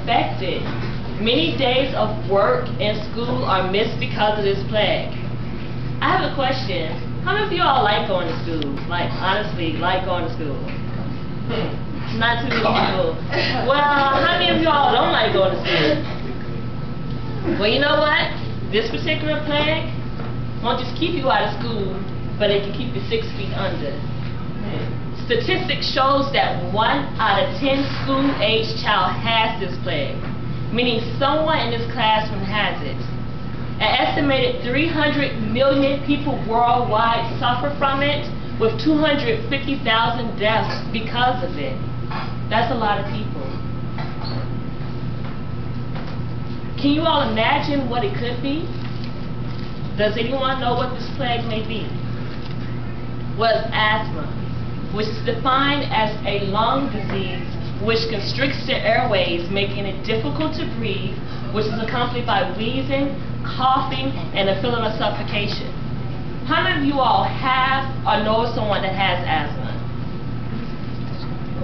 affected. Many days of work and school are missed because of this plague. I have a question. How many of you all like going to school? Like, honestly, like going to school? Not too many people. Well, how many of you all don't like going to school? Well, you know what? This particular plague won't just keep you out of school, but it can keep you 6 feet under. Statistics shows that 1 out of 10 school-aged child has this plague, meaning someone in this classroom has it. An estimated 300 million people worldwide suffer from it, with 250,000 deaths because of it. That's a lot of people. Can you all imagine what it could be? Does anyone know what this plague may be? Well, it's asthma, which is defined as a lung disease which constricts the airways, making it difficult to breathe, which is accompanied by wheezing, coughing, and a feeling of suffocation. How many of you all have or know someone that has asthma?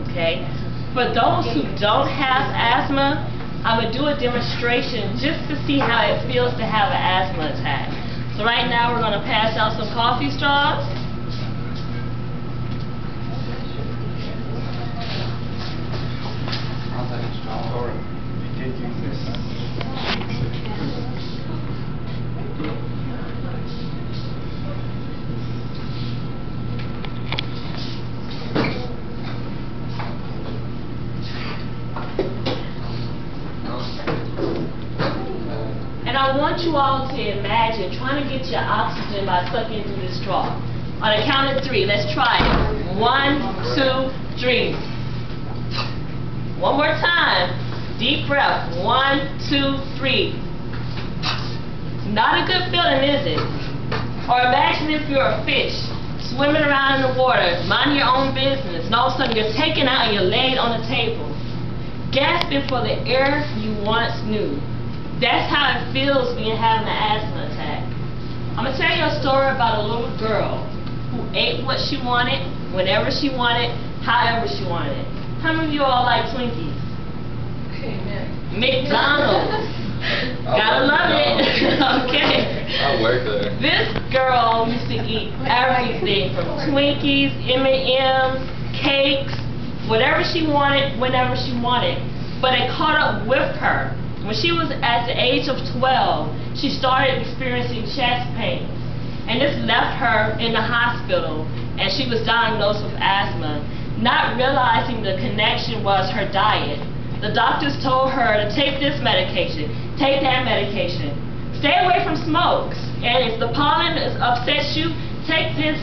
Okay. For those who don't have asthma, I'm going to do a demonstration just to see how it feels to have an asthma attack. So right now we're going to pass out some coffee straws. And I want you all to imagine trying to get your oxygen by sucking through this straw. On a count of 3, let's try it. 1, 2, 3. One more time. Deep breath. 1, 2, 3. Not a good feeling, is it? Or imagine if you're a fish swimming around in the water, minding your own business, and all of a sudden you're taken out and you're laid on the table, gasping for the air you once knew. That's how it feels when you're having an asthma attack. I'm going to tell you a story about a little girl who ate what she wanted, whenever she wanted, however she wanted. How many of you all like Twinkies? Amen. McDonald's. Gotta love it. Okay. I work there. This girl used to eat everything from Twinkies, M&M's, cakes, whatever she wanted, whenever she wanted. But it caught up with her. When she was at the age of 12, she started experiencing chest pain. And this left her in the hospital, and she was diagnosed with asthma, not realizing the connection was her diet. The doctors told her to take this medication, take that medication. Stay away from smokes. And if the pollen upsets you, take this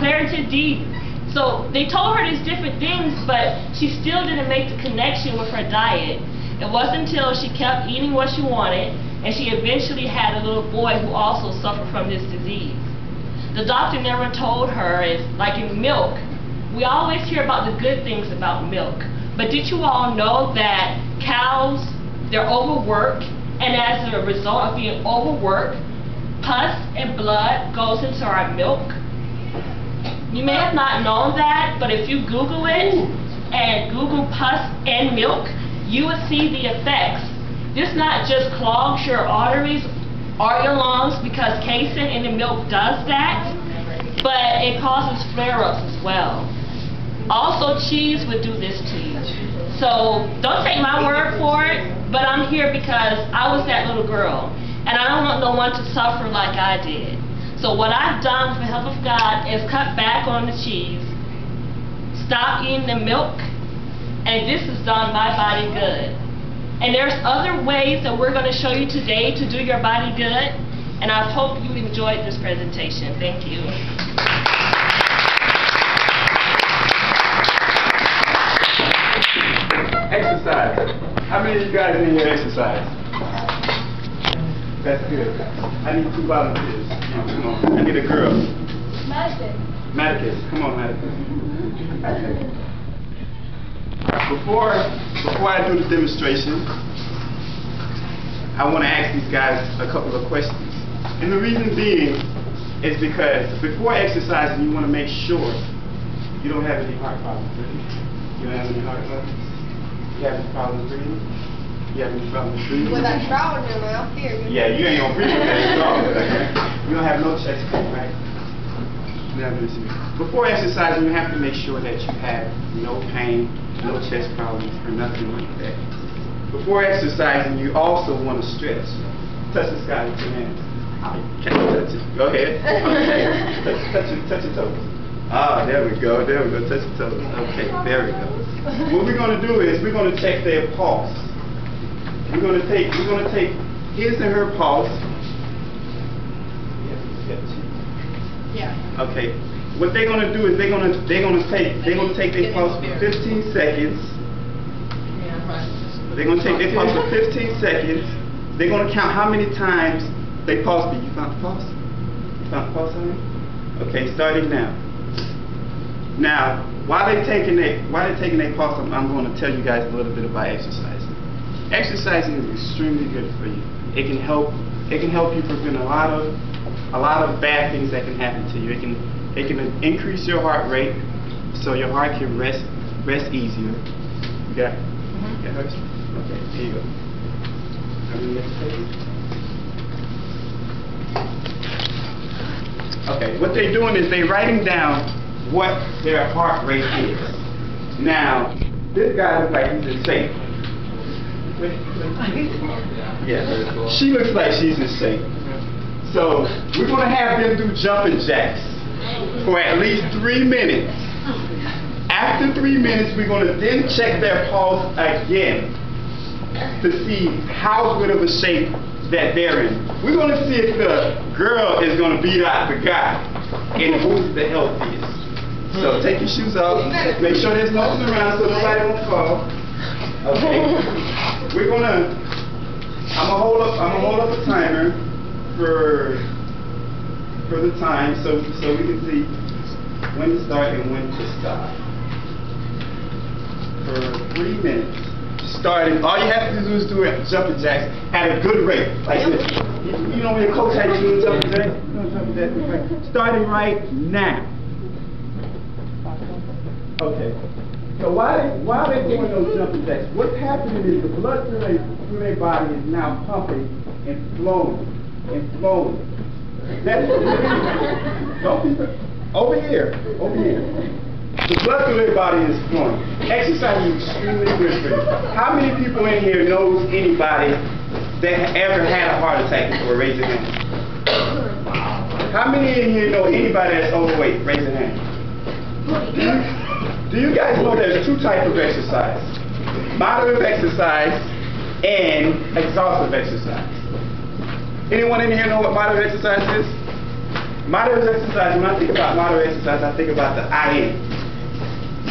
Claritin D. So they told her these different things, but she still didn't make the connection with her diet. It wasn't until she kept eating what she wanted, and she eventually had a little boy who also suffered from this disease. The doctor never told her, like in milk, we always hear about the good things about milk, but did you all know that cows, they're overworked, and as a result of being overworked, pus and blood goes into our milk? You may have not known that, but if you Google it and Google pus and milk, you would see the effects. This not just clogs your arteries or your lungs, because casein in the milk does that, but it causes flare-ups as well. Also, cheese would do this to you. So don't take my word for it, but I'm here because I was that little girl, and I don't want no one to suffer like I did. So what I've done with the help of God is cut back on the cheese, stop eating the milk, and this has done my body good. And there's other ways that we're going to show you today to do your body good, and I hope you enjoyed this presentation. Thank you. Exercise. How many of you guys need your exercise? That's good. I need 2 volunteers. Come on. I need a girl. Maticus. Come on, Maticus. Before I do the demonstration, I want to ask these guys a couple of questions. And the reason being is because before exercising, you want to make sure you don't have any heart problems. You don't have any heart problems? You have any problems breathing? You have any problem breathing? With that trout in my mouth here. Yeah, you ain't gonna breathe with that strong. You don't have no chest pain, right? Before exercising, you have to make sure that you have no pain, no chest problems, or nothing like that. Before exercising, you also want to stretch. Touch the sky with your hands. Can you touch it? Go ahead. Okay. Touch your toes. Ah, there we go. There we go. Touch your toes. Okay, there we go. What we're going to do is we're going to check their pulse. We're going to take his and her pulse. Yeah. Okay. What they're going to do is they're going to take their pulse for 15 seconds. They're going to take their pulse for 15 seconds. They're going to count how many times they pulse. You found the pulse? You found the pulse, honey? Okay, starting now. Now, while they're taking their pulse, I'm going to tell you guys a little bit about exercising. Exercising is extremely good for you. It can help you prevent a lot of bad things that can happen to you. It can increase your heart rate so your heart can rest easier. You got it? It hurts? Okay, here you go. Okay, what they're doing is they're writing down what their heart rate is. Now, this guy looks like he's insane. Yeah, she looks like she's insane. So, we're going to have them do jumping jacks for at least 3 minutes. After 3 minutes, we're going to then check their pulse again to see how good of a shape that they're in. We're going to see if the girl is going to beat out the guy and who's the healthiest. So take your shoes off. Make sure there's nothing around so nobody won't fall. Okay. I'm gonna hold up a timer for the time so we can see when to start and when to stop. For 3 minutes. Starting, all you have to do is do jumping jacks at a good rate, like this. You know when your coach had you doing jumping jacks? Starting right now. Okay. So while they're doing those jumping jacks, what's happening is the blood through their body is now pumping and flowing and flowing. That's what it is. Don't be over here. The blood through their body is flowing. Exercise is extremely good for you. How many people in here knows anybody that ever had a heart attack before? Raise your hand. How many in here know anybody that's overweight? Raise your hand. Do you guys know there's 2 types of exercise? Moderate exercise and exhaustive exercise. Anyone in here know what moderate exercise is? Moderate exercise, when I think about moderate exercise, I think about the IM.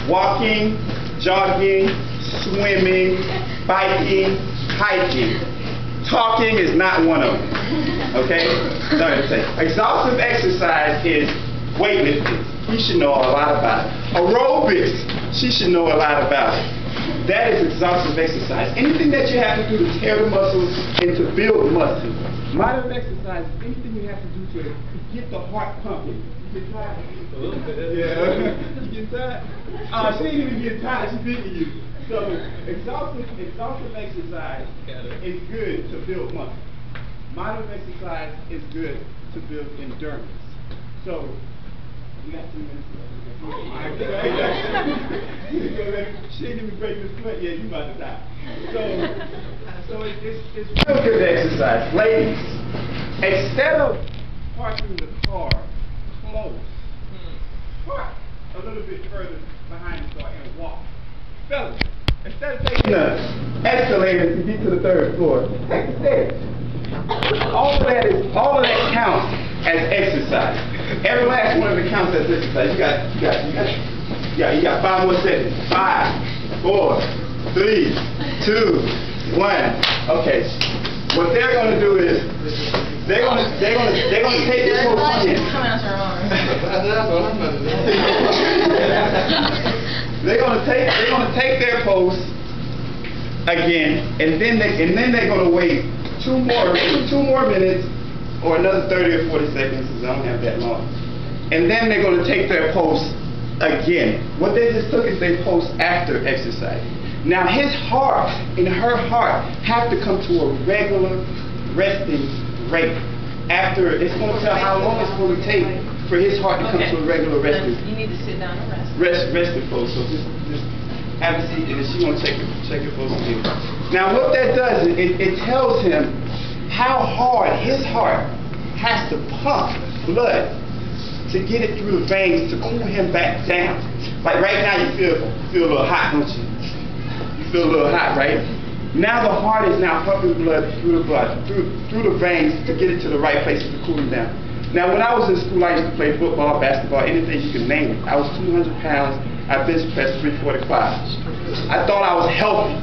Walking, jogging, swimming, biking, hiking. Talking is not one of them. Okay? Exhaustive exercise is weightlifting. You should know a lot about it. Aerobics, she should know a lot about it. That is exhaustive exercise. Anything that you have to do to tear the muscles and to build muscle. Moderate exercise is anything you have to do to get the heart pumping. You get tired? A little bit. Yeah. You get tired? She ain't even get tired. She's beating you. So exhaustive exercise is good to build muscle. Moderate exercise is good to build endurance. So we got 2 minutes left. She ain't even break this foot yet. You about to die. So it's real good exercise. Ladies, instead of parking the car close, park a little bit further behind the car and walk. Fellas, instead of taking the escalator to get to the 3rd floor, take the stairs. All of that counts as exercise. Every last one of it counts as exercise. You got 5 more seconds. 5, 4, 3, 2, 1. Okay. What they're gonna do is they're gonna take this whole thing. They're gonna take their pose again, and then they're gonna wait 2 more minutes or another 30 or 40 seconds, because I don't have that long. And then they're going to take their pose again. What they just took is their pose after exercise. Now his heart and her heart have to come to a regular resting rate. After, it's going to tell how long it's going to take for his heart to come to a regular resting. You need to sit down and rest. Resting pose. So just have a seat, and then she's going to check your pose again. Now what that does is it tells him how hard his heart has to pump blood to get it through the veins to cool him back down. Like right now you feel a little hot, don't you? You feel a little hot, right? Now the heart is now pumping blood through the veins to get it to the right places to cool him down. Now when I was in school, I used to play football, basketball, anything you can name it. I was 200 pounds. I bench pressed 345. I thought I was healthy.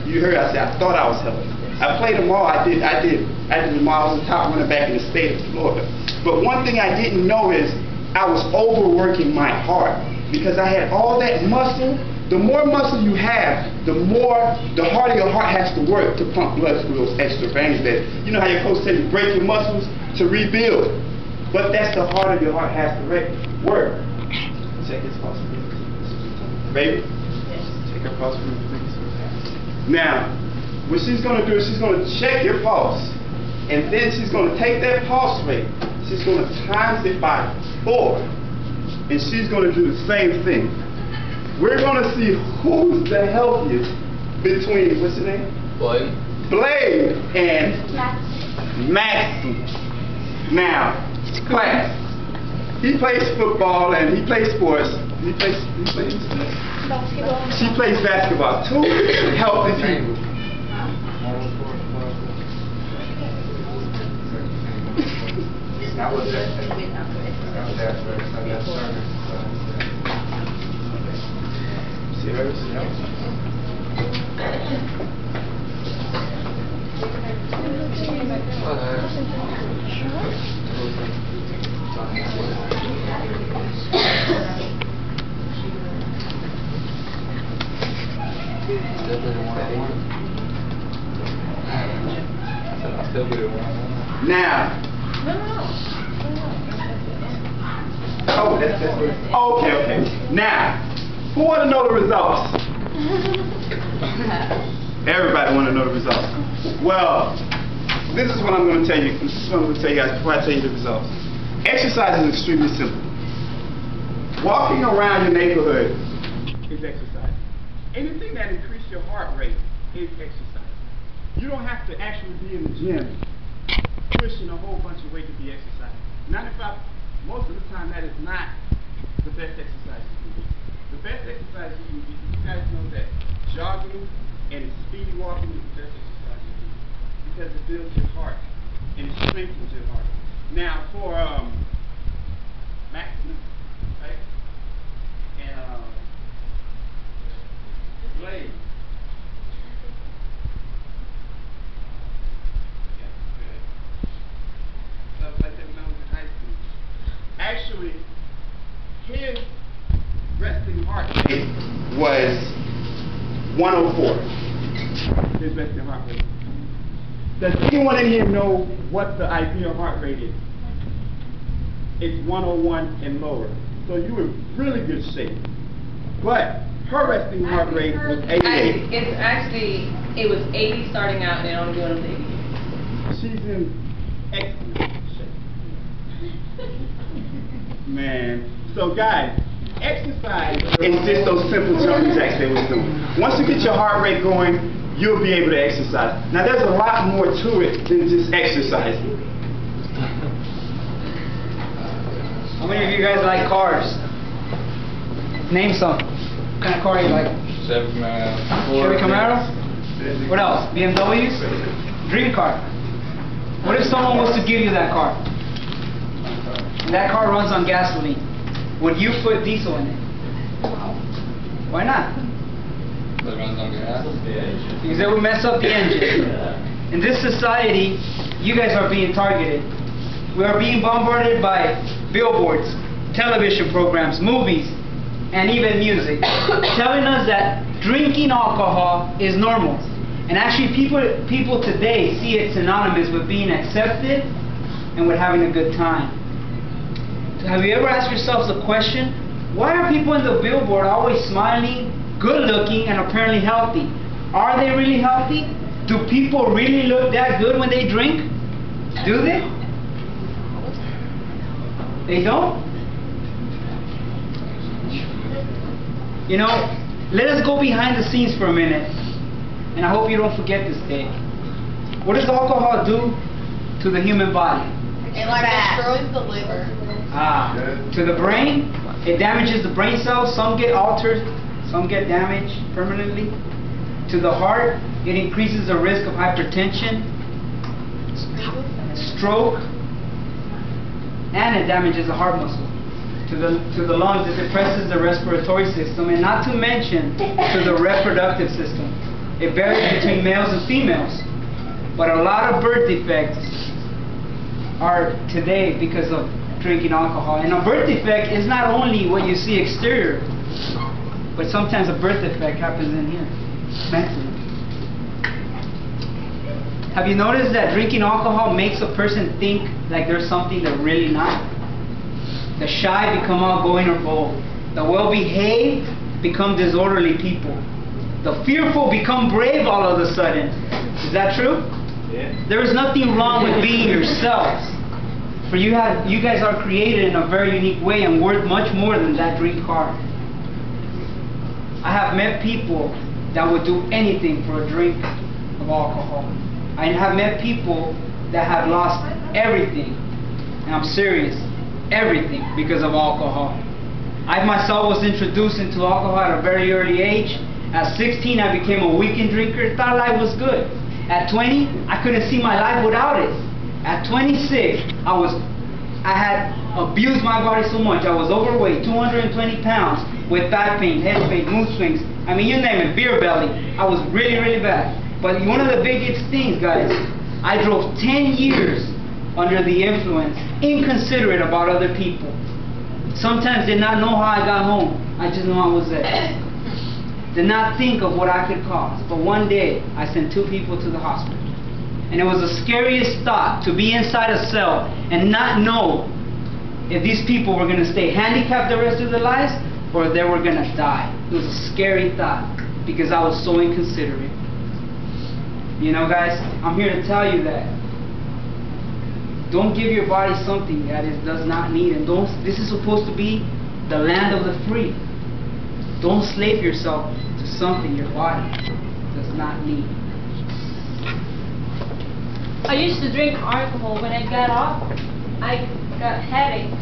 You heard I said I thought I was healthy. I played them all. I did them all. I was the top running back in the state of Florida. But one thing I didn't know is I was overworking my heart because I had all that muscle. The more muscle you have, the harder your heart has to work to pump blood through those extra veins. That you know how your coach said you break your muscles to rebuild, but that's the harder your heart has to work. Check his pulse, baby. Yes. Check her pulse, please. Now, what she's going to do is she's going to check your pulse, and then she's going to take that pulse rate. She's going to times it by 4, and she's going to do the same thing. We're going to see who's the healthiest between, what's your name? Blade and Maxie. Now, class. He plays football and he plays sports. He plays basketball. She plays basketball. 2 healthy people. That was it. See her? See her? Now. Oh, that's okay. Now, who want to know the results? Everybody want to know the results. Well, this is what I'm going to tell you. This is what I'm going to tell you guys before I tell you the results. Exercise is extremely simple. Walking around your neighborhood is exercise. Anything that increases your heart rate is exercise. You don't have to actually be in the gym pushing a whole bunch of weight to be exercise. Most of the time that is not the best exercise to do. The best exercise you can do, you guys know that jogging and speed walking is the best exercise you can do because it builds your heart and it strengthens your heart. Now for Maxima, right? And Blade. Actually, his resting heart rate was 104. His resting heart rate. Does anyone in here know what the ideal heart rate is? It's 101 and lower. So you were in really good shape. But her resting heart rate was 88. It's actually, it was 80 starting out and it only going up to 80. She's in excellent shape. Man. So guys, exercise is just those simple jumping jacks they was doing. Once you get your heart rate going, you'll be able to exercise. Now there's a lot more to it than just exercising. How many of you guys like cars? Name some. What kind of car you like? Chevy Camaro? What else? BMWs? Dream car. What if someone was to give you that car? And that car runs on gasoline. Would you put diesel in it? Why not? It runs on gas. Because it would mess up the engine. In this society, you guys are being targeted. We are being bombarded by billboards, television programs, movies, and even music, telling us that drinking alcohol is normal. And actually people today see it synonymous with being accepted and with having a good time. So have you ever asked yourselves the question, why are people in the billboard always smiling good looking and apparently healthy. Are they really healthy? Do people really look that good when they drink? Do they? They don't? You know, let us go behind the scenes for a minute. And I hope you don't forget this day. What does alcohol do to the human body? It like destroys the liver. To the brain, it damages the brain cells. Some get altered, some get damaged permanently. To the heart, it increases the risk of hypertension, stroke, and it damages the heart muscle. To the lungs, it depresses the respiratory system, and not to mention to the reproductive system. It varies between males and females, but a lot of birth defects are today because of drinking alcohol. And a birth defect is not only what you see exterior, but sometimes a birth defect happens in here, mentally. Have you noticed that drinking alcohol makes a person think like there's something they're really not? The shy become outgoing or bold. The well-behaved become disorderly people. The fearful become brave all of a sudden. Is that true? Yeah. There is nothing wrong with being yourselves. For you guys are created in a very unique way and worth much more than that drink card. I have met people that would do anything for a drink of alcohol. I have met people that have lost everything, and I'm serious, everything because of alcohol. I myself was introduced into alcohol at a very early age. At 16, I became a weekend drinker, thought life was good. At 20, I couldn't see my life without it. At 26, I had abused my body so much. I was overweight, 220 pounds, with back pain, head pain, mood swings. I mean, you name it, beer belly. I was really, really bad. But one of the biggest things, guys, I drove 10 years under the influence, inconsiderate about other people. Sometimes did not know how I got home. I just knew I was there. Did not think of what I could cause. But one day, I sent 2 people to the hospital. And it was the scariest thought to be inside a cell and not know if these people were going to stay handicapped the rest of their lives or they were going to die. It was a scary thought because I was so inconsiderate. You know, guys, I'm here to tell you that don't give your body something that it does not need. And this is supposed to be the land of the free. Don't slave yourself to something your body does not need. I used to drink alcohol. When I got up, I got headaches.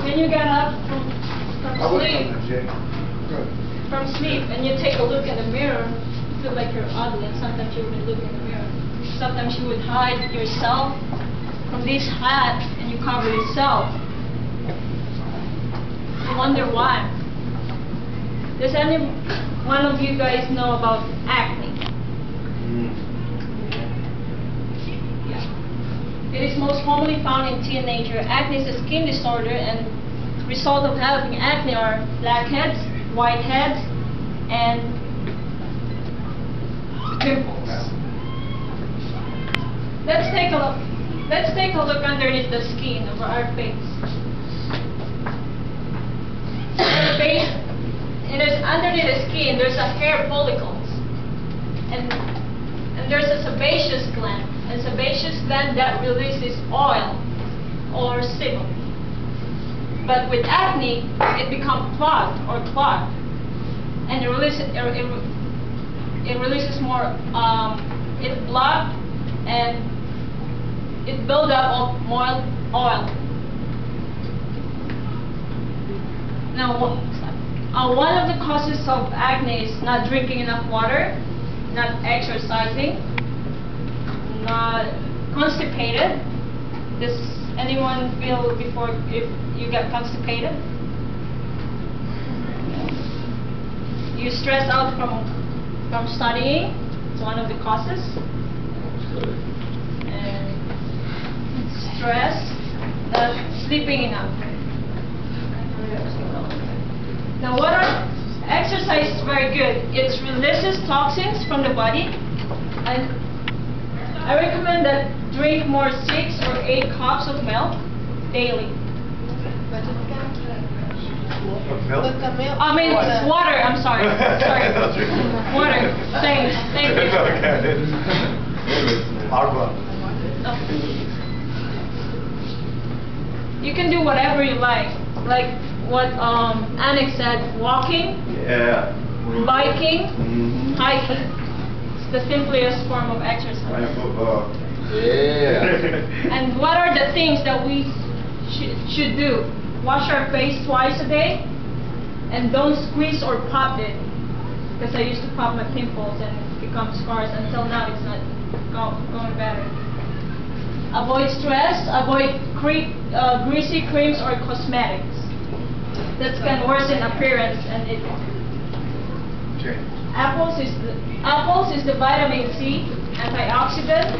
When you get up from sleep and you take a look in the mirror, you feel like you're ugly, and sometimes you would look in the mirror. Sometimes you would hide yourself from this hat and you cover yourself. You wonder why. Does any one of you guys know about acne? It is most commonly found in teenagers. Acne is a skin disorder, and result of having acne are blackheads, whiteheads, and pimples. Let's take a look. Let's take a look underneath the skin of our face. It is underneath the skin. There's a hair follicles, and there's a sebaceous gland. A sebaceous gland that releases oil or sebum. But with acne, it becomes clogged or clogged, and it releases more. It blocked and it builds up more oil. Now, one of the causes of acne is not drinking enough water, not exercising, not constipated. Does anyone feel before if you get constipated? You stress out from studying. It's one of the causes. And stress, not sleeping enough. Now, exercise is very good. It releases toxins from the body, and I recommend that drink more 6 or 8 cups of milk daily. With the milk. I mean, it's water. I'm sorry. Sorry. Water. Thank you. You can do whatever you like. Like what Annick said, walking, Yeah. biking, Mm-hmm. hiking. It's the simplest form of exercise. Playing football. Yeah. And what are the things that we should do? Wash our face twice a day, and don't squeeze or pop it. Because I used to pop my pimples and become scars. Until now, it's not going better. Avoid stress. Avoid greasy creams or cosmetics. That can worsen appearance, and it. Apples is the vitamin C, antioxidant,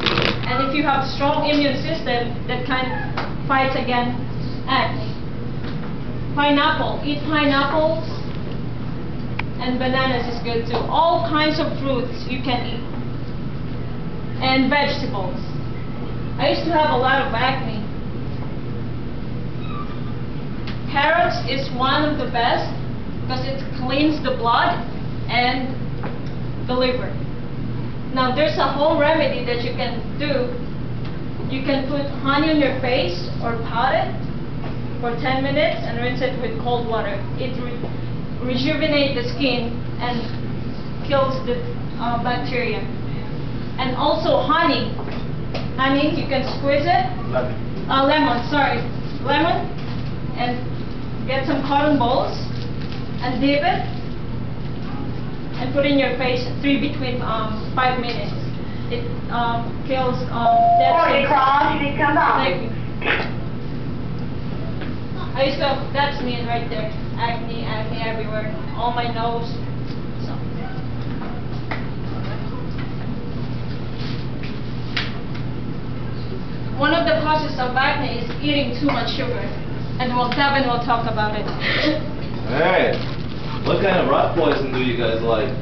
and if you have strong immune system, that kind of fights against acne. Pineapple, eat pineapples, and bananas is good too. All kinds of fruits you can eat, and vegetables. I used to have a lot of acne. Carrots is one of the best because it cleans the blood and the liver. Now there's a home remedy that you can do. You can put honey on your face or pot it for 10 minutes and rinse it with cold water. It rejuvenates the skin and kills the bacteria. And also honey. Honey, you can squeeze it. Lemon, sorry. Lemon. And get some cotton balls and dip it. And put in your face between 5 minutes. It kills dead cells. Thank you. I used to. That's me right there. Acne everywhere. On my nose. So. One of the causes of acne is eating too much sugar, and Kevin will talk about it. Alright, what kind of rat poison do you guys like?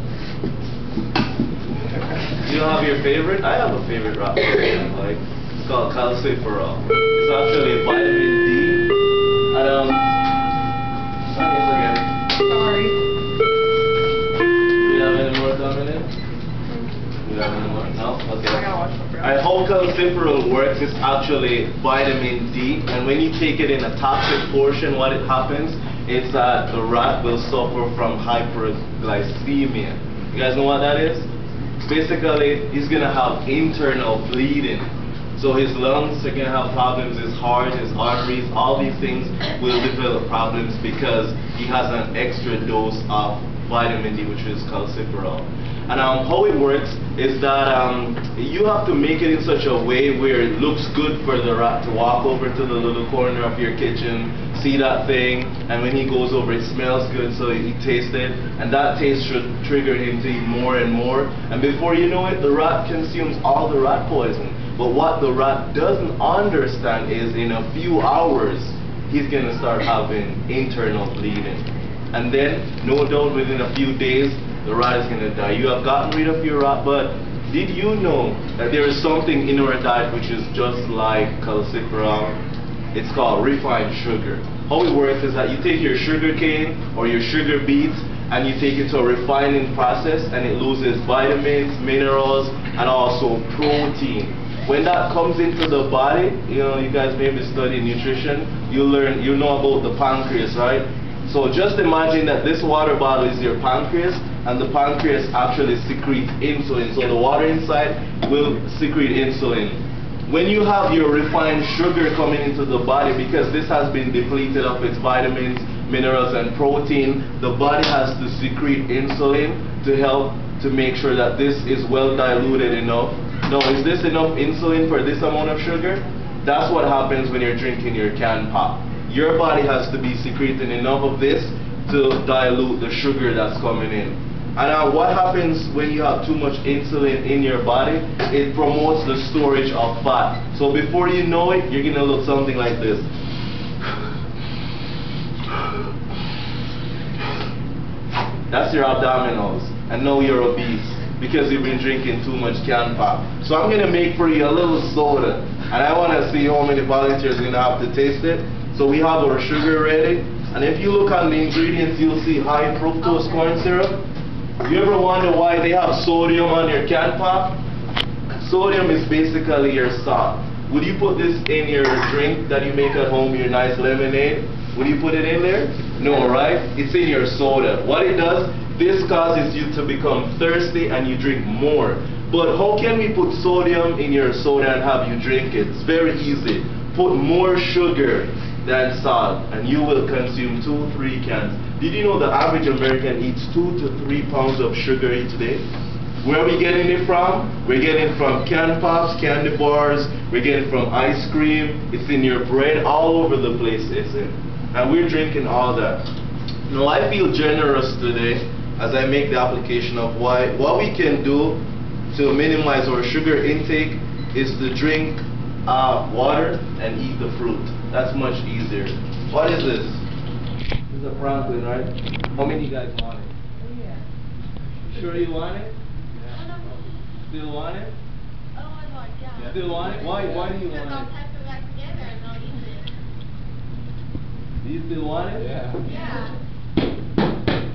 You don't have your favorite? I have a favorite rat poison. Like, it's called calciferol. It's actually vitamin D. And Sorry. do we have any more coming in? Do we have any more? No? Okay. And how calciferol works is actually vitamin D, and when you take it in a toxic portion, what it happens is that the rat will suffer from hyperglycemia. You guys know what that is? Basically, he's gonna have internal bleeding. So his lungs are gonna have problems, his heart, his arteries, all these things will develop problems because he has an extra dose of vitamin D, which is calciferol. And how it works is that you have to make it in such a way where it looks good for the rat to walk over to the little corner of your kitchen, see that thing, and when he goes over it smells good, so he tastes it, and that taste should trigger him to eat more and more, and before you know it, the rat consumes all the rat poison. But what the rat doesn't understand is in a few hours, he's gonna start having internal bleeding. And then, no doubt within a few days, the rat is going to die. You have gotten rid of your rat, but did you know that there is something in our diet which is just like calciferol? It's called refined sugar. How it works is that you take your sugar cane or your sugar beets and you take it to a refining process, and it loses vitamins, minerals, and also protein. When that comes into the body, you know, you guys maybe study nutrition, you know about the pancreas, right? So just imagine that this water bottle is your pancreas, and the pancreas actually secretes insulin. So the water inside will secrete insulin. When you have your refined sugar coming into the body, because this has been depleted of its vitamins, minerals, and protein, the body has to secrete insulin to help to make sure that this is well diluted enough. Now, is this enough insulin for this amount of sugar? That's what happens when you're drinking your canned pop. Your body has to be secreting enough of this to dilute the sugar that's coming in. And what happens when you have too much insulin in your body? It promotes the storage of fat. So before you know it, you're going to look something like this. That's your abdominals. And now you're obese because you've been drinking too much canned pop. So I'm going to make for you a little soda. And I want to see how many volunteers are going to have to taste it. So we have our sugar ready. And if you look on the ingredients, you'll see high fructose corn syrup. You ever wonder why they have sodium on your can pop? Sodium is basically your salt. Would you put this in your drink that you make at home, your nice lemonade? Would you put it in there? No, right? It's in your soda. What it does, this causes you to become thirsty and you drink more. But how can we put sodium in your soda and have you drink it? It's very easy. Put more sugar than salt and you will consume 2-3 cans. Did you know the average American eats 2 to 3 pounds of sugar each day? Where are we getting it from? We're getting it from can pops, candy bars, we're getting it from ice cream, it's in your bread, all over the place it's in. And we're drinking all that. Now I feel generous today as I make the application of what we can do to minimize our sugar intake is to drink water and eat the fruit. That's much easier. What is this? This is a Franklin, right? How many of you guys want it? Yeah. Sure you want it? Yeah. Still want it? Oh, I like that. Still want it? Why do you want it? Because I'll type it back together and I'll use it. Do you still want it? Yeah.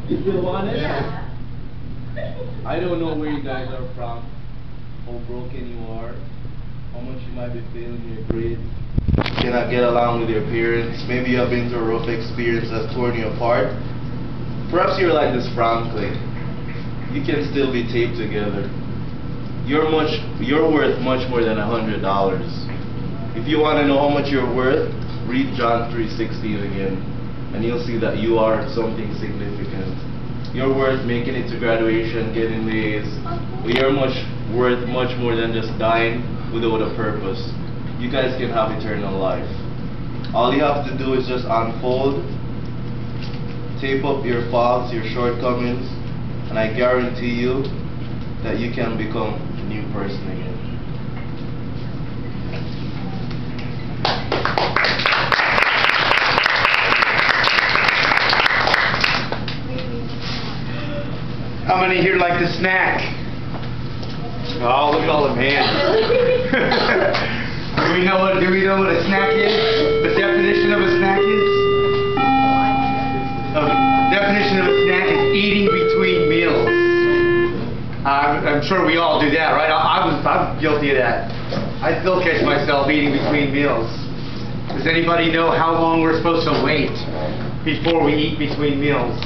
You still want it? Yeah. I don't know where you guys are from, how broken you are, how much you might be failing your grades, cannot get along with your parents, maybe you have been through a rough experience that's torn you apart. Perhaps you're like this Franklin. You can still be taped together. You're worth much more than $100. If you want to know how much you're worth, read John 3:16 again, and you'll see that you are something significant. You're worth making it to graduation, getting A's. But you're worth much more than just dying without a purpose. You guys can have eternal life. All you have to do is just unfold, tape up your faults, your shortcomings, and I guarantee you that you can become a new person again. How many here like to snack? Oh, look at all them hands. Do we know what a snack is? The definition of a snack is? The definition of a snack is eating between meals. I'm sure we all do that, right? I'm guilty of that. I still catch myself eating between meals. Does anybody know how long we're supposed to wait before we eat between meals?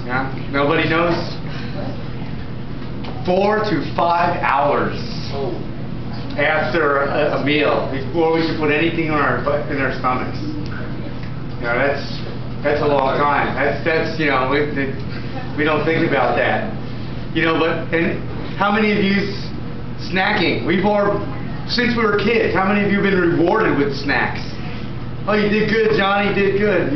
Yeah? Nobody knows? 4 to 5 hours after a meal before we can put anything in our stomachs. You know, that's a long time. That's you know, we don't think about that. You know, and how many of you snacking? Since we were kids, how many of you have been rewarded with snacks? Oh, you did good, Johnny, you did good.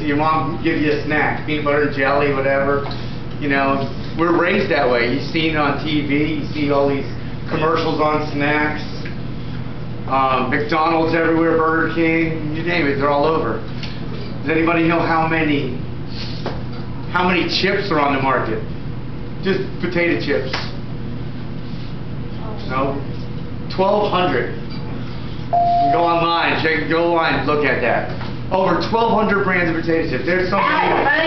Your mom give you a snack, peanut butter and jelly, whatever. You know, we're raised that way. You've seen it on TV, you see all these commercials on snacks. McDonald's everywhere, Burger King, you name it, they're all over. Does anybody know how many chips are on the market? Just potato chips. No? 1,200. Go online, look at that. Over 1,200 brands of potato chips. There's some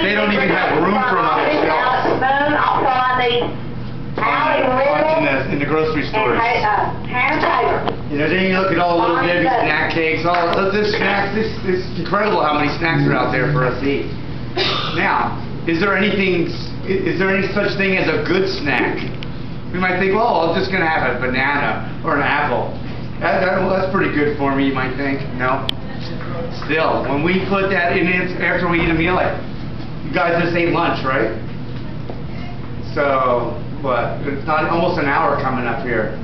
they don't even have room for them on the shelves. In the grocery stores. You know, then you look at all the little baby snack cakes, all this snacks. It's incredible how many snacks are out there for us to eat. Now, is there any such thing as a good snack? We might think, well, I'm just going to have a banana or an apple. That's pretty good for me, you might think. No. Still, when we put that in it after we eat a meal, like, you guys just ate lunch, right? So, what? It's not almost an hour coming up here.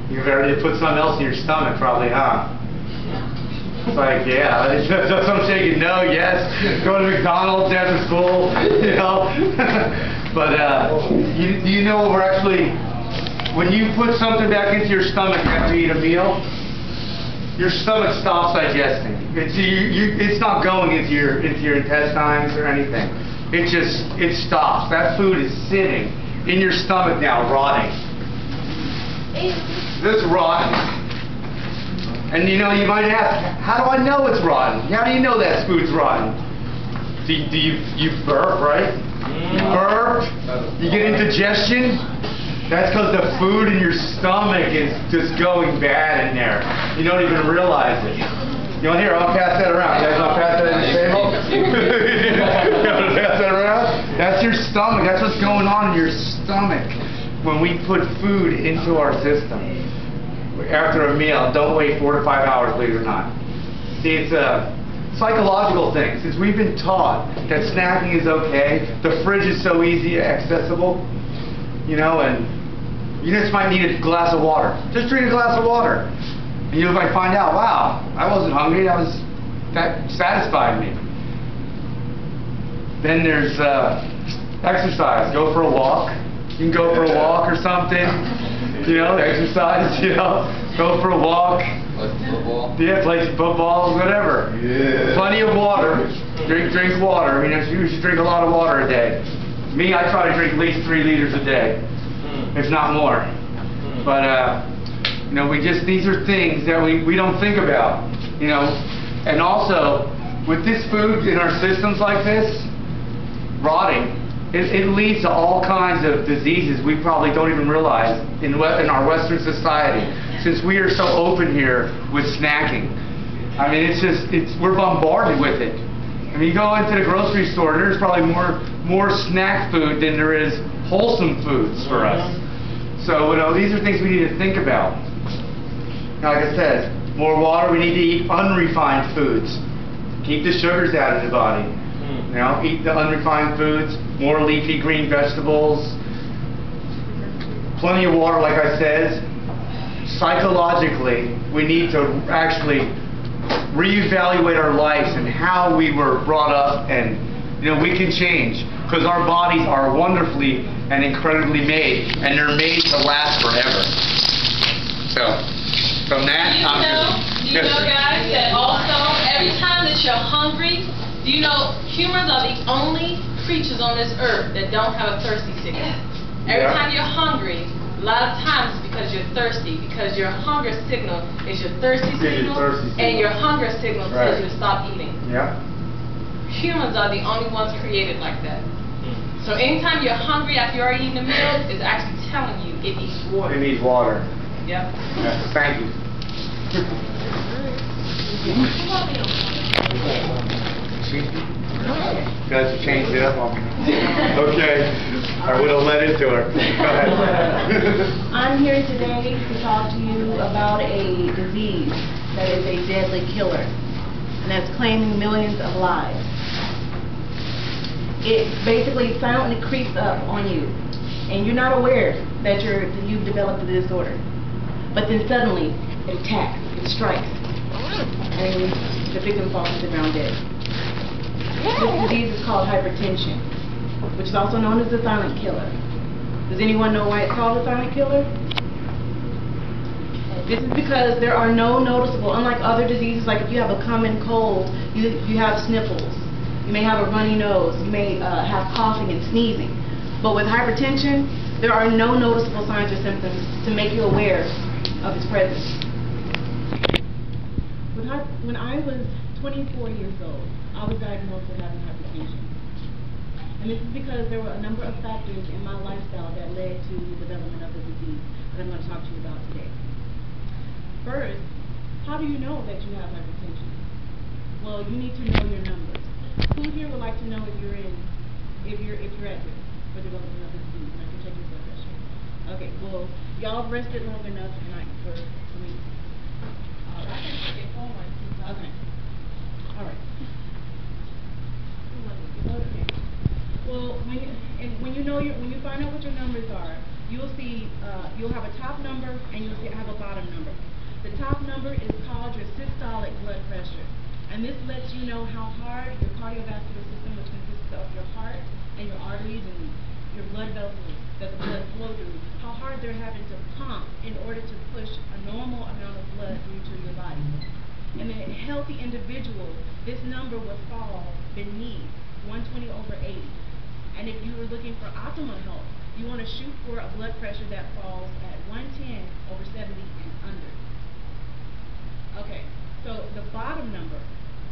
You've already put something else in your stomach, probably, huh? It's like, yeah. So I'm shaking no, yes. Go to McDonald's after school, you know. But do you know what we're actually? When you put something back into your stomach after you eat a meal, your stomach stops digesting. It's not going into your intestines or anything. It stops. That food is sitting in your stomach now, rotting. This rotten. And you know, you might ask, how do I know it's rotten? How do you know that food's rotten? Do you burp, right? You burp, you get indigestion. That's because the food in your stomach is just going bad in there. You don't even realize it. You want to hear? I'll pass that around. You guys want to pass that in the table? You want to pass that around? That's your stomach. That's what's going on in your stomach when we put food into our system. After a meal, don't wait 4 to 5 hours, believe it or not. See, it's a psychological thing. Since we've been taught that snacking is okay, the fridge is so easy, accessible, you know, and you just might need a glass of water. Just drink a glass of water. And you might find out, wow, I wasn't hungry, that satisfied me. Then there's exercise. Go for a walk. You can go for a walk or something. You know, exercise, you know. Go for a walk. Play some football. Yeah, play some football, whatever. Yeah. Plenty of water. Drink water. I mean, you should drink a lot of water a day. Me, I try to drink at least 3 liters a day, if not more. But, you know, these are things that we don't think about, you know. And also, with this food in our systems like this, rotting, it leads to all kinds of diseases we probably don't even realize in our Western society, since we are so open here with snacking. I mean, we're bombarded with it. I mean, you go into the grocery store, there's probably more snack food than there is wholesome foods for us. So, you know, these are things we need to think about. Like I said, more water, we need to eat unrefined foods. Keep the sugars out of the body. You know, eat the unrefined foods, more leafy green vegetables, plenty of water, like I said. Psychologically, we need to actually reevaluate our lives and how we were brought up, and you know, we can change because our bodies are wonderfully and incredibly made, and they're made to last forever. So, from that, Do you know, guys, that also every time that you're hungry, do you know humans are the only creatures on this earth that don't have a thirsty signal? Every time you're hungry, a lot of times it's because you're thirsty, because your hunger signal is your thirsty signal, and your hunger signal tells you to stop eating. Yeah. Humans are the only ones created like that. So anytime you're hungry after you already eaten a meal, it's actually telling you it needs water. It needs water. Yep. Yeah. Thank you. Guys, you changed it up on me. Okay. I would have let into her. Go ahead. I'm here today to talk to you about a disease that is a deadly killer, and that's claiming millions of lives. It basically silently creeps up on you, and you're not aware that you've developed the disorder. But then suddenly, it attacks, it strikes, and the victim falls to the ground dead. This disease is called hypertension, which is also known as the silent killer. Does anyone know why it's called the silent killer? This is because there are no noticeable, unlike other diseases, like if you have a common cold, you have sniffles, you may have a runny nose, you may have coughing and sneezing. But with hypertension, there are no noticeable signs or symptoms to make you aware of its presence. When I was 24 years old, I was diagnosed with having hypertension. And this is because there were a number of factors in my lifestyle that led to the development of the disease that I'm going to talk to you about today. First, how do you know that you have hypertension? Well, you need to know your numbers. Who here would like to know if you're at risk for developing of the disease? And I can check your blood pressure. Okay, well, y'all have rested long enough tonight for me. Okay. All right. Okay. Well, when you find out what your numbers are, you'll see you'll have a top number and you'll have a bottom number. The top number is called your systolic blood pressure, and this lets you know how hard your cardiovascular system, which consists of your heart and your arteries and your blood vessels that the blood flow through, how hard they're having to pump in order to push a normal amount of blood through to your body. In a healthy individual, this number would fall beneath 120/80. And if you were looking for optimal health, you want to shoot for a blood pressure that falls at 110/70 and under. Okay, so the bottom number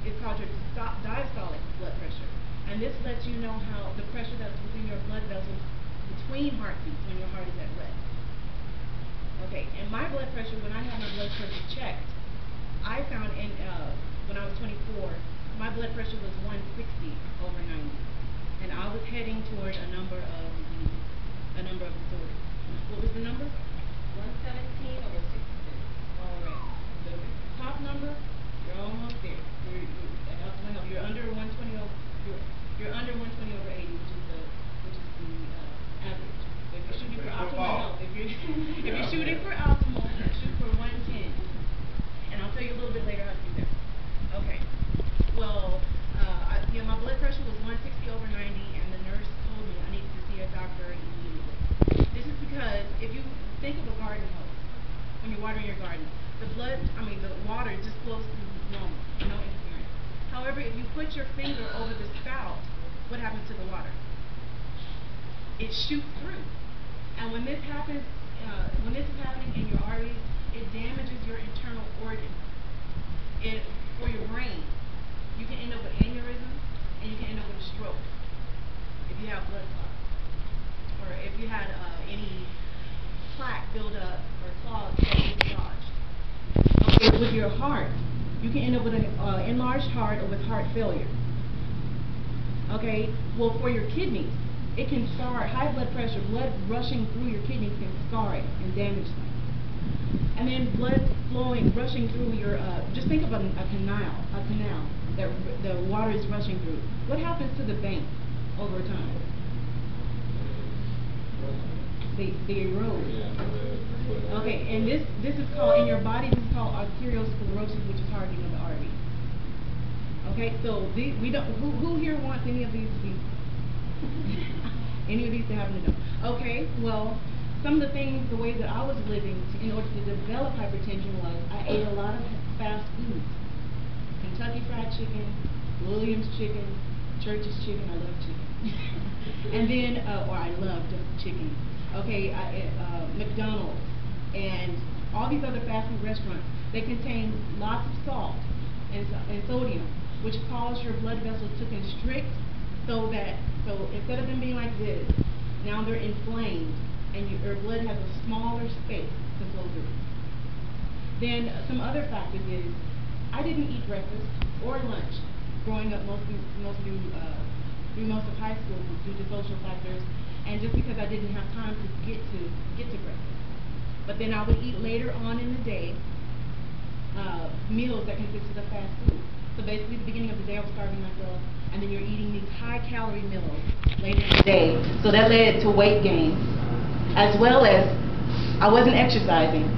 is called your diastolic blood pressure. And this lets you know how the pressure that's within your blood vessels between heartbeats when your heart is at rest. Okay, and my blood pressure, when I had my blood pressure checked, I found when I was 24, my blood pressure was 160 over 90. And I was heading toward a number of disorders. What was the number? 117 over 66. All right. The top number, you're almost there. You're under 120 over. You're under 120 over 80, which is the average. So if you're shooting for optimal health, if you're shooting for optimal, shoot for 110. And I'll tell you a little bit later how to do that. Okay. Well, my blood pressure was 160 over 90, and the nurse told me I needed to see a doctor immediately. This is because if you think of a garden hose, when you're watering your garden, the water just flows through normal, no interference. However, if you put your finger over the spout, what happens to the water? It shoots through. And when this happens, when this is happening in your arteries, it damages your internal organs. For your brain, you can end up with aneurysm, and you can end up with a stroke if you have blood clots, or if you had any plaque build up or clogged or dislodged. Okay, with your heart, you can end up with an enlarged heart or with heart failure. Okay, well, for your kidneys, it can scar. High blood pressure, blood rushing through your kidneys can scar it and damage them. And then blood rushing through your, just think about a canal that the water is rushing through. What happens to the veins over time? They erode. Okay, and this is called, in your body, this is called arteriosclerosis, which is hardening of the arteries. Okay, so we don't, who here wants any of these any of these to happen to them? Okay, well, some of the things, the way that I was living in order to develop hypertension was I ate a lot of fast foods. Kentucky Fried Chicken, Williams Chicken, Church's Chicken, I love chicken. And then, or I loved chicken. Okay, McDonald's and all these other fast food restaurants, they contain lots of salt and sodium, which cause your blood vessels to constrict so instead of them being like this, now they're inflamed and your blood has a smaller space to flow through. Then some other factors is, I didn't eat breakfast or lunch growing up through most of high school due to social factors, and just because I didn't have time to get to breakfast. But then I would eat later on in the day meals that consisted of fast food. So basically, the beginning of the day, I was starving myself, and then you're eating these high-calorie meals later in the day. So that led to weight gain, as well as I wasn't exercising.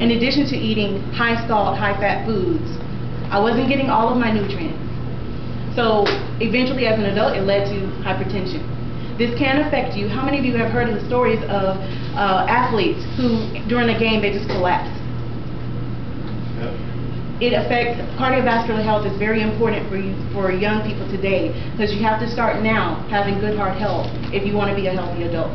In addition to eating high-salt, high-fat foods, I wasn't getting all of my nutrients. So eventually, as an adult, it led to hypertension. This can affect you. How many of you have heard of the stories of athletes who, during a game, they just collapse? It affects cardiovascular health is very important for young people today, because you have to start now having good heart health if you want to be a healthy adult.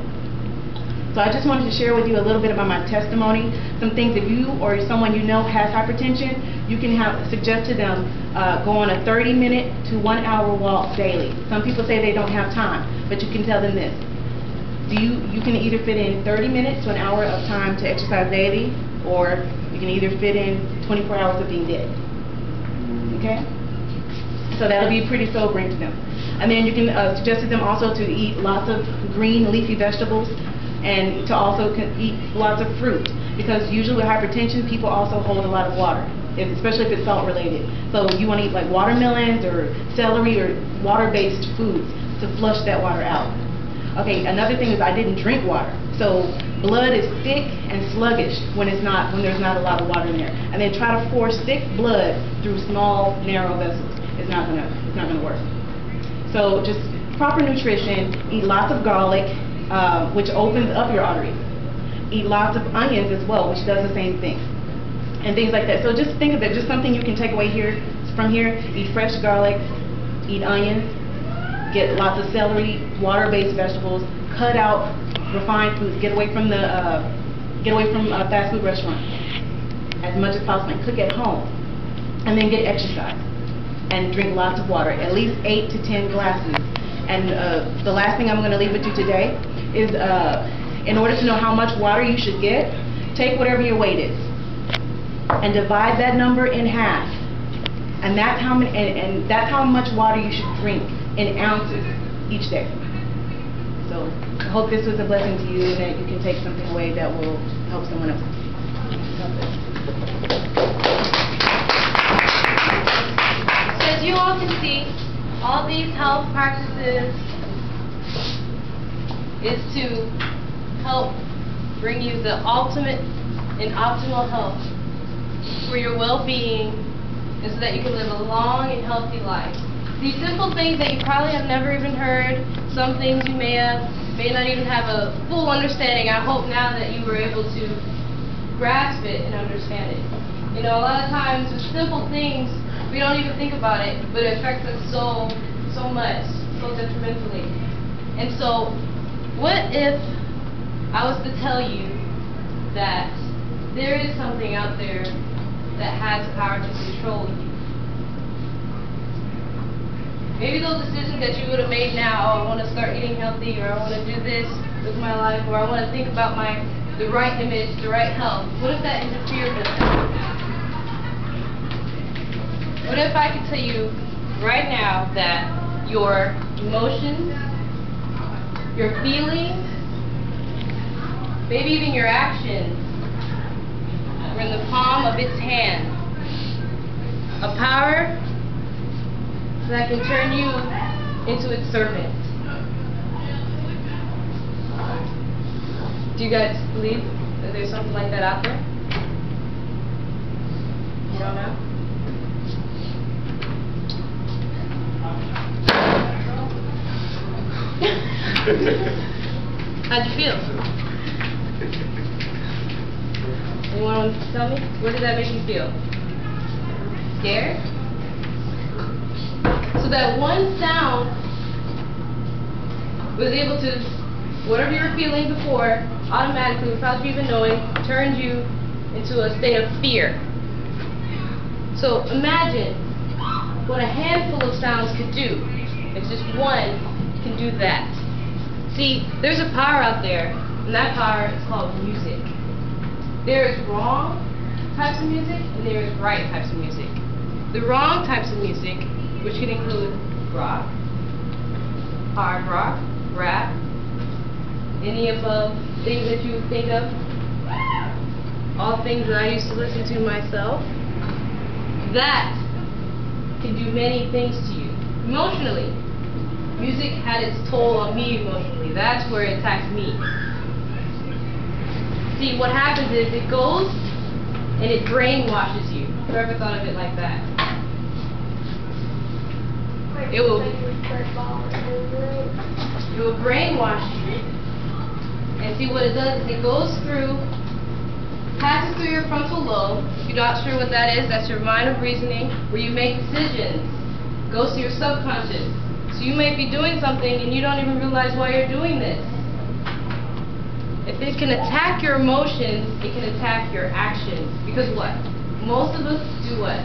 So I just wanted to share with you a little bit about my testimony. Some things, if you or someone you know has hypertension, you can suggest to them go on a 30-minute to 1 hour walk daily. Some people say they don't have time, but you can tell them this. You can either fit in 30 minutes to an hour of time to exercise daily, or you can either fit in 24 hours of being dead. Okay? So that'll be pretty sobering to them. And then you can suggest to them also to eat lots of green leafy vegetables, and to also eat lots of fruit, because usually with hypertension, people also hold a lot of water, especially if it's salt related. So you want to eat like watermelons or celery or water-based foods to flush that water out. Okay, another thing is I didn't drink water. So blood is thick and sluggish when there's not a lot of water in there. And then try to force thick blood through small, narrow vessels. It's not gonna work. So just proper nutrition, eat lots of garlic, which opens up your arteries. Eat lots of onions as well, which does the same thing. And things like that. So just think of it, just something you can take away from here. Eat fresh garlic, eat onions, get lots of celery, water-based vegetables, cut out refined foods, get away from fast food restaurants. as much as possible and cook at home. And then get exercise. And drink lots of water, at least 8 to 10 glasses. And the last thing I'm going to leave with you today is, in order to know how much water you should get, take whatever your weight is and divide that number in half. And that's how many, and that's how much water you should drink in ounces each day. So I hope this was a blessing to you and that you can take something away that will help someone else. As you all can see, all these health practices is to help bring you the ultimate and optimal health for your well-being, and so that you can live a long and healthy life. These simple things that you probably have never even heard, some things you may not even have a full understanding. I hope now that you were able to grasp it and understand it. You know, a lot of times with simple things, we don't even think about it, but it affects us so much, so detrimentally. And so, what if I was to tell you that there is something out there that has power to control you? Maybe those decisions that you would have made now, oh, I want to start eating healthy, or I want to do this with my life, or I want to think about the right image, the right health. What if that interfered with that? What if I could tell you right now that your emotions, your feelings, maybe even your actions were in the palm of its hand? A power that can turn you into its servant. Do you guys believe that there's something like that out there? You don't know? How'd you feel? Anyone want to tell me? What did that make you feel? Scared? So that one sound was able to, whatever you were feeling before, automatically, without you even knowing, turned you into a state of fear. So imagine what a handful of sounds could do if just one can do that. See, there's a power out there, and that power is called music. There is wrong types of music, and there is right types of music. The wrong types of music, which can include rock, hard rock, rap, any above things that you would think of, all things that I used to listen to myself, that can do many things to you. Emotionally, music had its toll on me emotionally. That's where it attacked me. See, what happens is it goes and it brainwashes you. Whoever thought of it like that? It will brainwash you. And see, what it does is it goes through, passes through your frontal lobe. If you're not sure what that is, that's your mind of reasoning, where you make decisions. Goes to your subconscious. So you may be doing something and you don't even realize why you're doing this. If it can attack your emotions, it can attack your actions. Because what? Most of us do what?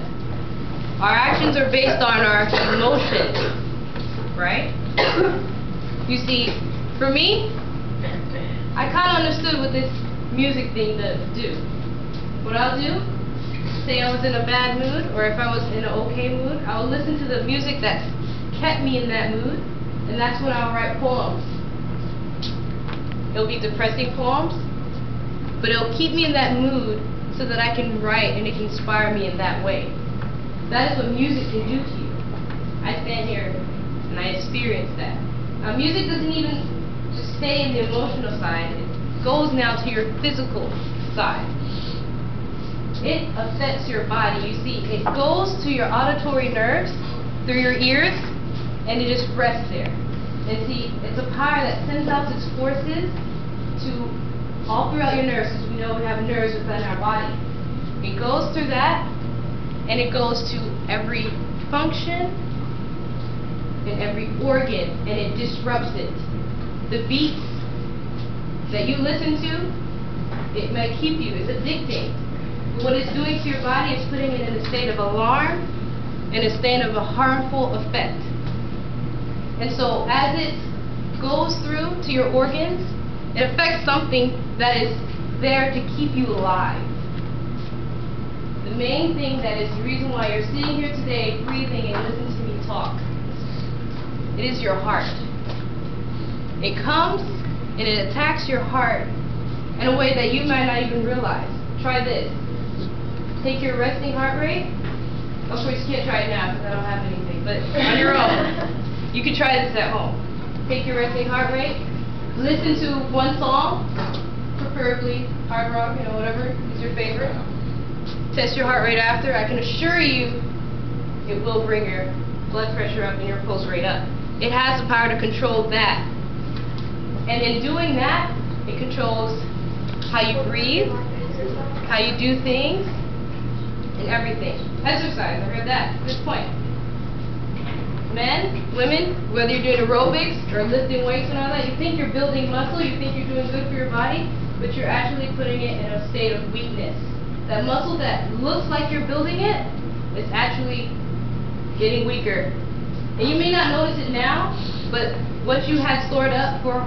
Our actions are based on our emotions, right? You see, for me, I kind of understood what this music thing does do. What I'll do, say I was in a bad mood, or if I was in an okay mood, I will listen to the music that kept me in that mood, and that's when I'll write poems. It'll be depressing poems, but it'll keep me in that mood so that I can write and it can inspire me in that way. That is what music can do to you. I stand here and I experience that. Now, music doesn't even just stay in the emotional side. It goes now to your physical side. It affects your body. You see, it goes to your auditory nerves through your ears, and it just rests there. And see, it's a power that sends out its forces to all throughout your nerves, because we know we have nerves within our body. It goes through that, and it goes to every function and every organ, and it disrupts it. The beats that you listen to, it may keep you, it's addicting. What it's doing to your body is putting it in a state of alarm and a state of a harmful effect. And so as it goes through to your organs, it affects something that is there to keep you alive. The main thing that is the reason why you're sitting here today, breathing and listening to me talk, it is your heart. It comes and it attacks your heart in a way that you might not even realize. Try this. Take your resting heart rate. Of course, you can't try it now because I don't have anything, but on your own. You can try this at home. Take your resting heart rate. Listen to one song, preferably hard rock, whatever is your favorite. Test your heart rate after. I can assure you it will bring your blood pressure up and your pulse rate up. It has the power to control that. And in doing that, it controls how you breathe, how you do things, and everything. Exercise, I heard that. Good point. Men, women, whether you're doing aerobics or lifting weights and all that, you think you're building muscle, you think you're doing good for your body, but you're actually putting it in a state of weakness. That muscle that looks like you're building it is actually getting weaker. And you may not notice it now, but what you had stored up for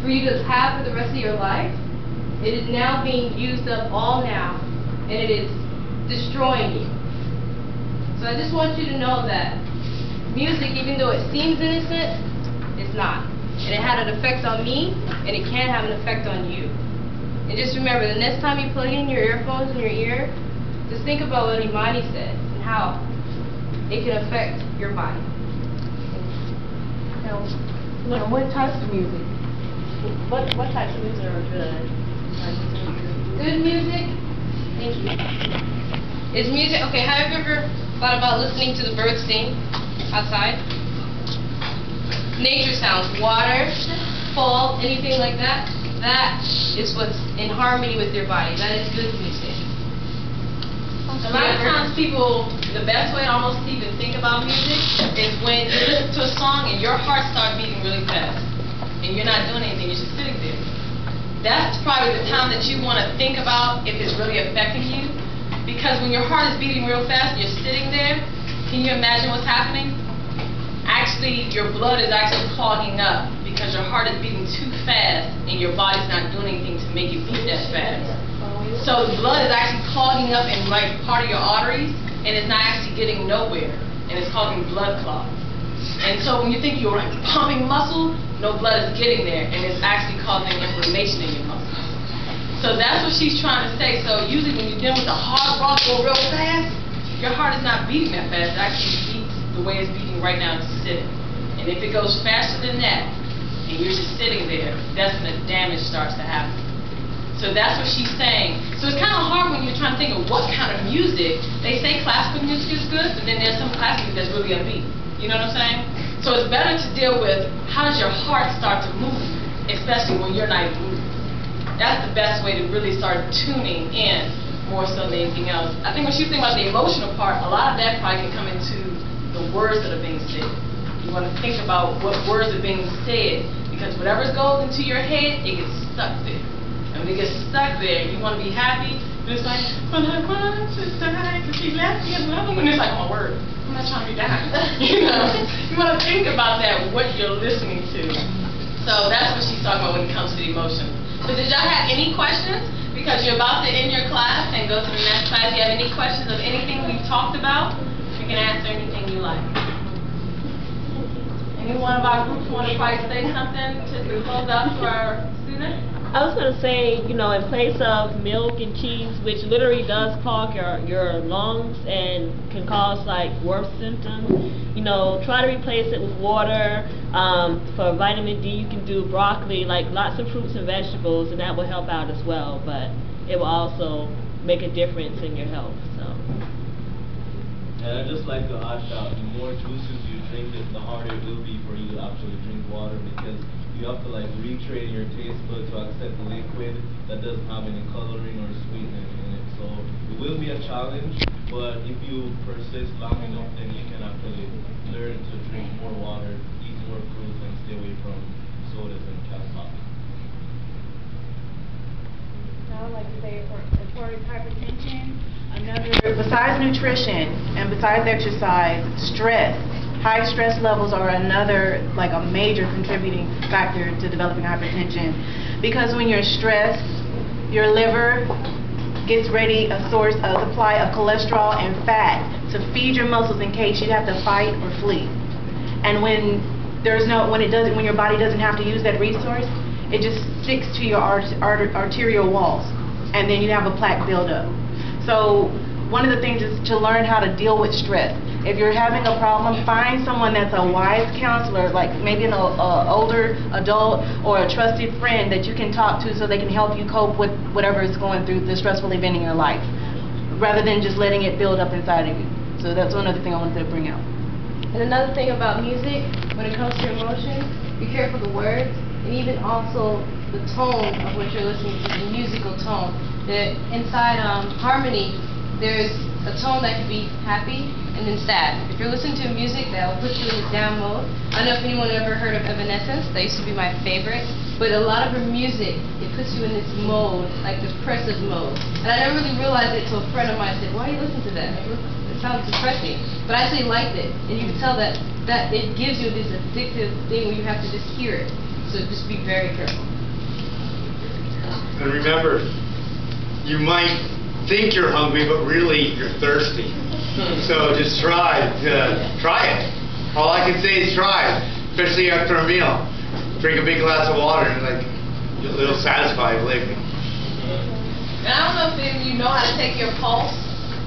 you to have for the rest of your life, it is now being used up all now, and it is destroying you. So I just want you to know that music, even though it seems innocent, it's not. And it had an effect on me, and it can have an effect on you. And just remember, the next time you plug in your earphones in your ear, just think about what Imani said and how it can affect your body. Now, what types of music? What types of music are good? Good music? Thank you. Is music, okay, have you ever thought about listening to the birds sing outside? Nature sounds, water, fall, anything like that. That is what's in harmony with your body. That is good music. A lot of times people, the best way to almost even think about music is when you listen to a song and your heart starts beating really fast. And you're not doing anything, you're just sitting there. That's probably the time that you want to think about if it's really affecting you. Because when your heart is beating real fast and you're sitting there, can you imagine what's happening? Actually, your blood is actually clogging up because your heart is beating too fast and your body's not doing anything to make it beat that fast. So the blood is actually clogging up in like part of your arteries and it's not actually getting nowhere and it's causing blood clot. And so when you think you're like pumping muscle, no blood is getting there and it's actually causing inflammation in your muscles. So that's what she's trying to say. So usually when you're dealing with a hard rock go real fast, your heart is not beating that fast. It actually beats the way it's beating right now, it's sitting. And if it goes faster than that, and you're just sitting there, that's when the damage starts to happen. So that's what she's saying. So it's kind of hard when you're trying to think of what kind of music. They say classical music is good, but then there's some classical music that's really upbeat. You know what I'm saying? So it's better to deal with how does your heart start to move, especially when you're not even moving. That's the best way to really start tuning in more so than anything else. I think when she's thinking about the emotional part, a lot of that probably can come into the words that are being said. You want to think about what words are being said, because whatever goes into your head, it gets stuck there. And when it gets stuck there, you want to be happy, but it's like, well, I want to die because she left me alone. And it's like, oh my word, I'm not trying to be dying. You know, you want to think about that, what you're listening to. So that's what she's talking about when it comes to the emotions. So did y'all have any questions? Because you're about to end your class and go to the next class. Do you have any questions of anything we've talked about? You can answer anything you like. Any one of our groups want to probably say something to close out to our students? I was going to say, in place of milk and cheese, which literally does clog your lungs and can cause worse symptoms, try to replace it with water. For vitamin D, you can do broccoli, lots of fruits and vegetables, and that will help out as well. But it will also make a difference in your health. So. And I'd just like to add that the more juices you drink, the harder it will be for you to actually drink water, because you have to retrain your taste bud to accept the liquid that doesn't have any coloring or sweetening in it. So it will be a challenge, but if you persist long enough, then you can actually learn to drink more water, eat more fruits, and stay away from sodas and canned coffee. I would like to say, for hypertension, besides nutrition and besides exercise, stress. High stress levels are another, like a major contributing factor to developing hypertension. Because when you're stressed, your liver gets ready a supply of cholesterol and fat to feed your muscles in case you have to fight or flee. And when your body doesn't have to use that resource, it just sticks to your arterial walls, and then you have a plaque buildup. So one of the things is to learn how to deal with stress. If you're having a problem, find someone that's a wise counselor, like maybe an older adult or a trusted friend that you can talk to so they can help you cope with whatever is going through the stressful event in your life, rather than just letting it build up inside of you. So that's one other thing I wanted to bring out. And another thing about music, when it comes to emotions, be careful the words, and even also the tone of what you're listening to, the musical tone. That inside harmony, there's a tone that can be happy and then sad. If you're listening to music that will put you in a down mode, I don't know if anyone ever heard of Evanescence. That used to be my favorite. But a lot of her music, it puts you in this mode, like depressive mode. And I never really realized it until a friend of mine said, "Why are you listening to that? It sounds depressing." But I actually liked it. And you can tell that it gives you this addictive thing where you have to just hear it. So just be very careful. And remember, you might think you're hungry, but really you're thirsty. So just try it. All I can say is try it, especially after a meal. Drink a big glass of water and it'll satisfy, believe me. And I don't know if any of you know how to take your pulse,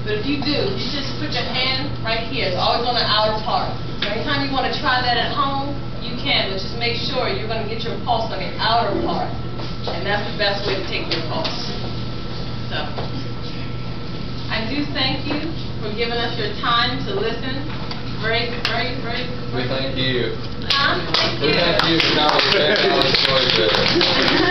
but if you do, you just put your hand right here. It's always on the outer part. So anytime you want to try that at home, you can, but just make sure you're going to get your pulse on the outer part. And that's the best way to take your pulse. So, I do thank you for giving us your time to listen. Very, very, very. We thank you. Huh? Thank We you. thank you for coming to College Choice.